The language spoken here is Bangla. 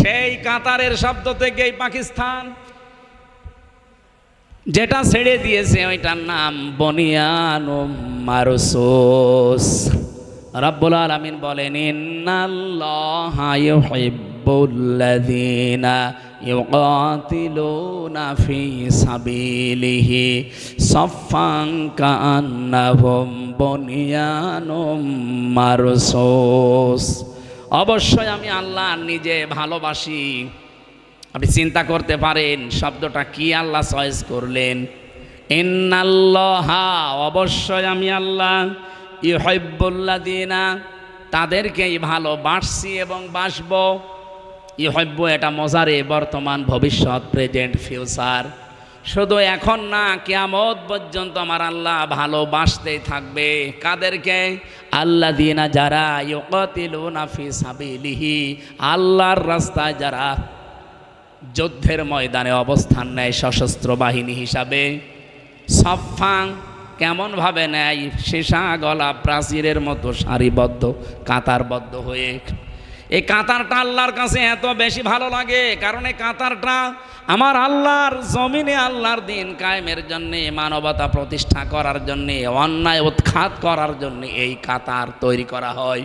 সেই কাতারের শব্দ থেকেই পাকিস্তান যেটা ছেড়ে দিয়েছে ওইটার নাম বনিয়ানুম মারসুস। রব্বুল আলামিন বলেন ইন্নাল্লাহা ইউহিব্বুল্লাযীনা ইউকাতিলুনা ফি সাবিলিহি সাফফান কাআন্নাহুম বুনিয়ানুম মারসুস। অবশ্যই আমি আল্লাহ নিজে ভালোবাসি। আপনি চিন্তা করতে পারেন শব্দটা কি আল্লাহ চয়েস করলেন। ইন্নাল্লাহা, অবশ্যই আমি আল্লাহ, ইউহিব্বুল্লাযীনা, তাদেরকেই ভালোবাসছি এবং বাসব। ইউহিব্বু এটা মজারে, বর্তমান, ভবিষ্যৎ, প্রেজেন্ট, ফিউচার। শুধু এখন না, কিয়ামত পর্যন্ত আমার আল্লাহ ভালোবাসতেই থাকবে। কাদেরকে? আল্লাযীনা, যারা ইউকাতিলুনা ফি সাবিলিহি, আল্লাহর রাস্তায় যারা যুদ্ধের ময়দানে অবস্থান নেয় সশস্ত্র বাহিনী হিসাবে। সাফফান, কেমনভাবে নেয়? সীসা গলা প্রাচীরের মতো সারিবদ্ধ, কাতারবদ্ধ হয়ে। এই কাতারটা আল্লাহর কাছে এত বেশি ভালো লাগে কারণ এই কাতারটা আমার আল্লাহর জমিনে আল্লাহর দিন কায়েমের জন্যে, মানবতা প্রতিষ্ঠা করার জন্যে, অন্যায় উৎখাত করার জন্যে এই কাতার তৈরি করা হয়।